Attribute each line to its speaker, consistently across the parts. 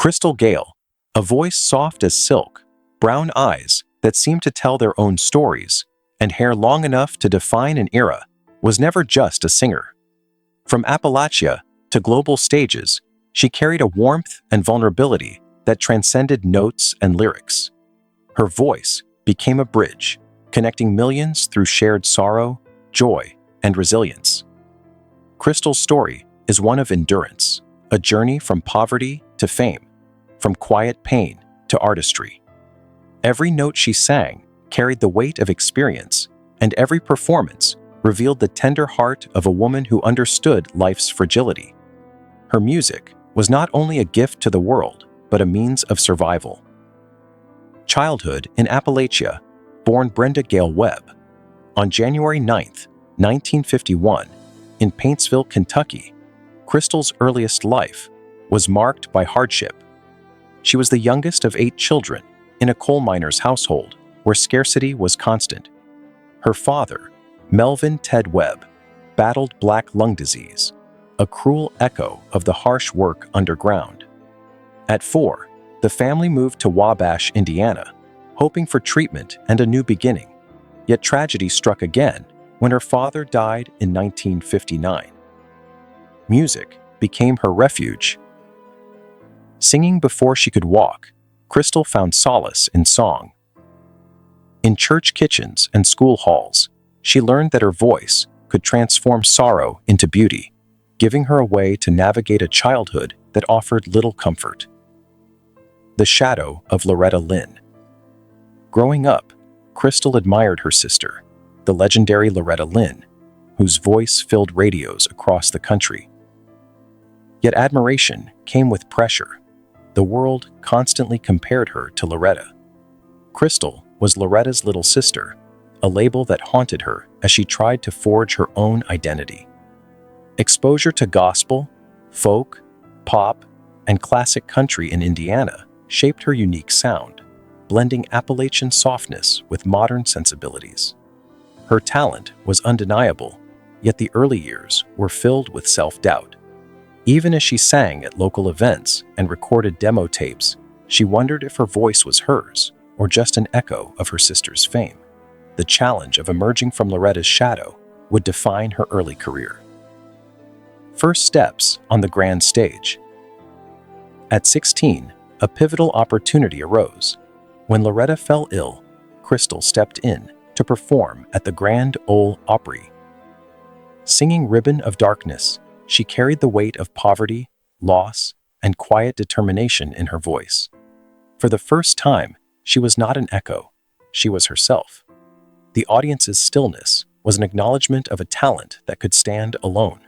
Speaker 1: Crystal Gayle, a voice soft as silk, brown eyes that seemed to tell their own stories, and hair long enough to define an era, was never just a singer. From Appalachia to global stages, she carried a warmth and vulnerability that transcended notes and lyrics. Her voice became a bridge, connecting millions through shared sorrow, joy, and resilience. Crystal's story is one of endurance, a journey from poverty to fame, from quiet pain to artistry. Every note she sang carried the weight of experience, and every performance revealed the tender heart of a woman who understood life's fragility. Her music was not only a gift to the world, but a means of survival. Childhood in Appalachia, born Brenda Gayle Webb. On January 9, 1951, in Paintsville, Kentucky, Crystal's earliest life was marked by hardship. She was the youngest of 8 children in a coal miner's household where scarcity was constant. Her father, Melvin Ted Webb, battled black lung disease, a cruel echo of the harsh work underground. At 4, the family moved to Wabash, Indiana, hoping for treatment and a new beginning. Yet tragedy struck again when her father died in 1959. Music became her refuge. Singing before she could walk, Crystal found solace in song. In church kitchens and school halls, she learned that her voice could transform sorrow into beauty, giving her a way to navigate a childhood that offered little comfort. The shadow of Loretta Lynn. Growing up, Crystal admired her sister, the legendary Loretta Lynn, whose voice filled radios across the country. Yet admiration came with pressure. The world constantly compared her to Loretta. Crystal was Loretta's little sister, a label that haunted her as she tried to forge her own identity. Exposure to gospel, folk, pop, and classic country in Indiana shaped her unique sound, blending Appalachian softness with modern sensibilities. Her talent was undeniable, yet the early years were filled with self-doubt. Even as she sang at local events and recorded demo tapes, she wondered if her voice was hers or just an echo of her sister's fame. The challenge of emerging from Loretta's shadow would define her early career. First steps on the grand stage. At 16, a pivotal opportunity arose. When Loretta fell ill, Crystal stepped in to perform at the Grand Ole Opry. Singing Ribbon of Darkness, she carried the weight of poverty, loss, and quiet determination in her voice. For the first time, she was not an echo, she was herself. The audience's stillness was an acknowledgement of a talent that could stand alone.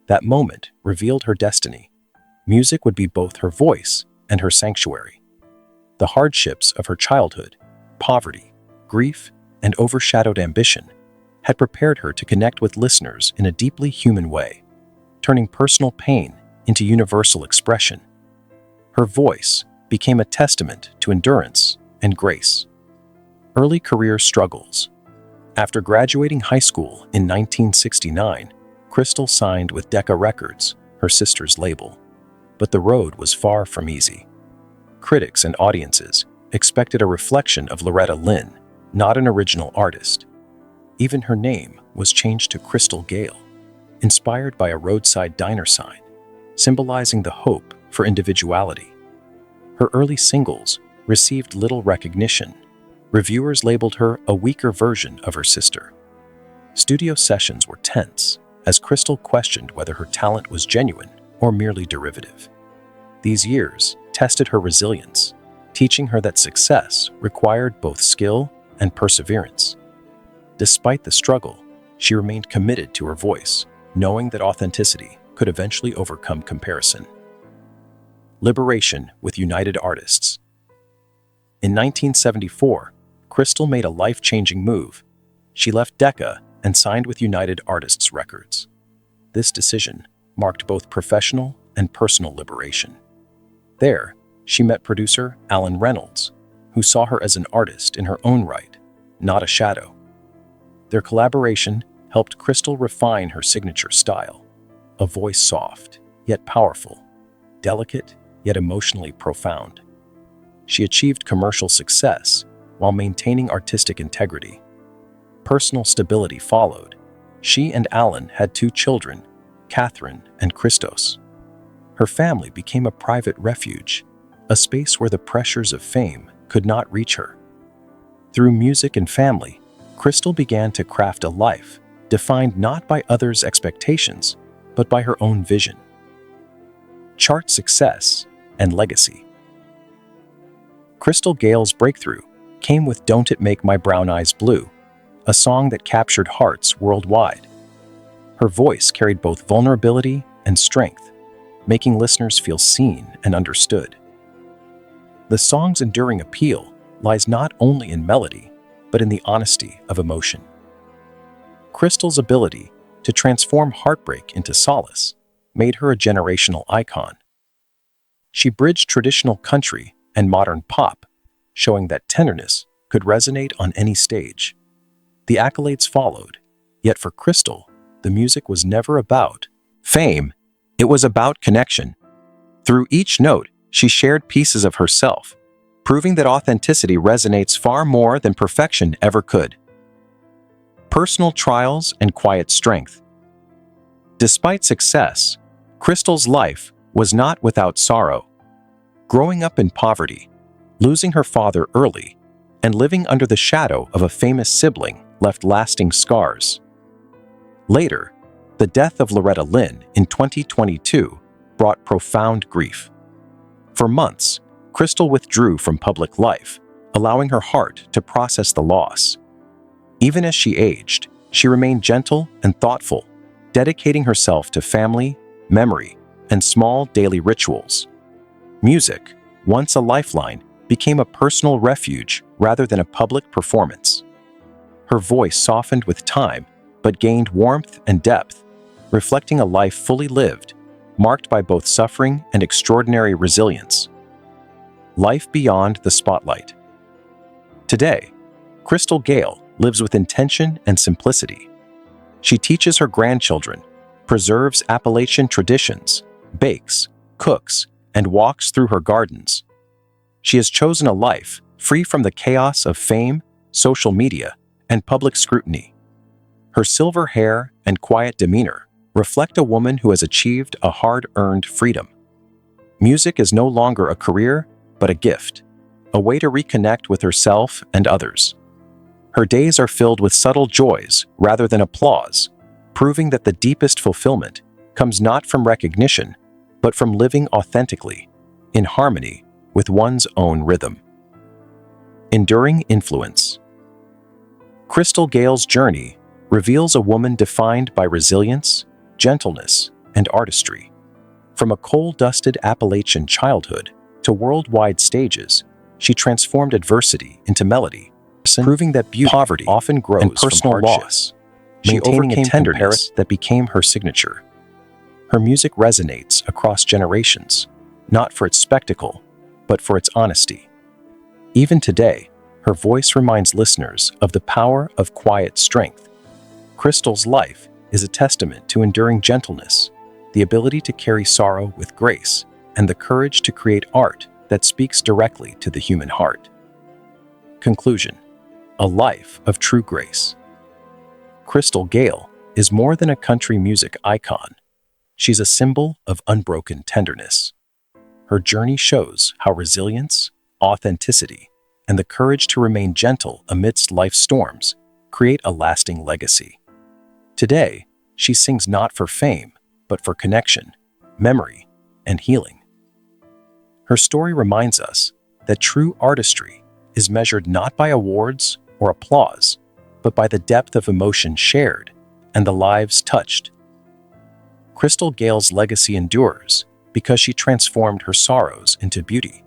Speaker 1: That moment revealed her destiny. Music would be both her voice and her sanctuary. The hardships of her childhood, poverty, grief, and overshadowed ambition had prepared her to connect with listeners in a deeply human way, turning personal pain into universal expression. Her voice became a testament to endurance and grace. Early career struggles. After graduating high school in 1969, Crystal signed with Decca Records, her sister's label. But the road was far from easy. Critics and audiences expected a reflection of Loretta Lynn, not an original artist. Even her name was changed to Crystal Gayle, inspired by a roadside diner sign, symbolizing the hope for individuality. Her early singles received little recognition. Reviewers labeled her a weaker version of her sister. Studio sessions were tense, as Crystal questioned whether her talent was genuine or merely derivative. These years tested her resilience, teaching her that success required both skill and perseverance. Despite the struggle, she remained committed to her voice, knowing that authenticity could eventually overcome comparison. Liberation with United Artists. In 1974, Crystal made a life-changing move. She left Decca and signed with United Artists Records. This decision marked both professional and personal liberation. There, she met producer Alan Reynolds, who saw her as an artist in her own right, not a shadow. Their collaboration helped Crystal refine her signature style, a voice soft, yet powerful, delicate, yet emotionally profound. She achieved commercial success while maintaining artistic integrity. Personal stability followed. She and Alan had 2 children, Catherine and Christos. Her family became a private refuge, a space where the pressures of fame could not reach her. Through music and family, Crystal began to craft a life defined not by others' expectations, but by her own vision. Chart success and legacy. Crystal Gayle's breakthrough came with "Don't It Make My Brown Eyes Blue," a song that captured hearts worldwide. Her voice carried both vulnerability and strength, making listeners feel seen and understood. The song's enduring appeal lies not only in melody, but in the honesty of emotion. Crystal's ability to transform heartbreak into solace made her a generational icon. She bridged traditional country and modern pop, showing that tenderness could resonate on any stage. The accolades followed, yet for Crystal, the music was never about fame, it was about connection. Through each note, she shared pieces of herself, proving that authenticity resonates far more than perfection ever could. Personal trials and quiet strength. Despite success, Crystal's life was not without sorrow. Growing up in poverty, losing her father early, and living under the shadow of a famous sibling left lasting scars. Later, the death of Loretta Lynn in 2022 brought profound grief. For months, Crystal withdrew from public life, allowing her heart to process the loss. Even as she aged, she remained gentle and thoughtful, dedicating herself to family, memory, and small daily rituals. Music, once a lifeline, became a personal refuge rather than a public performance. Her voice softened with time, but gained warmth and depth, reflecting a life fully lived, marked by both suffering and extraordinary resilience. Life beyond the spotlight. Today, Crystal Gayle lives with intention and simplicity. She teaches her grandchildren, preserves Appalachian traditions, bakes, cooks, and walks through her gardens. She has chosen a life free from the chaos of fame, social media, and public scrutiny. Her silver hair and quiet demeanor reflect a woman who has achieved a hard-earned freedom. Music is no longer a career, but a gift, a way to reconnect with herself and others. Her days are filled with subtle joys rather than applause, proving that the deepest fulfillment comes not from recognition, but from living authentically, in harmony with one's own rhythm. Enduring influence. Crystal Gayle's journey reveals a woman defined by resilience, gentleness, and artistry. From a coal-dusted Appalachian childhood to worldwide stages, she transformed adversity into melody, proving that beauty, poverty often grows and personal from loss. She overcame tenderness that became her signature. Her music resonates across generations, not for its spectacle, but for its honesty. Even today, her voice reminds listeners of the power of quiet strength. Crystal's life is a testament to enduring gentleness, the ability to carry sorrow with grace, and the courage to create art that speaks directly to the human heart. Conclusion: a life of true grace. Crystal Gayle is more than a country music icon. She's a symbol of unbroken tenderness. Her journey shows how resilience, authenticity, and the courage to remain gentle amidst life's storms create a lasting legacy. Today, she sings not for fame, but for connection, memory, and healing. Her story reminds us that true artistry is measured not by awards or applause, but by the depth of emotion shared and the lives touched. Crystal Gayle's legacy endures because she transformed her sorrows into beauty,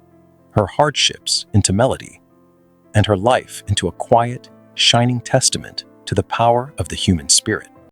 Speaker 1: her hardships into melody, and her life into a quiet, shining testament to the power of the human spirit.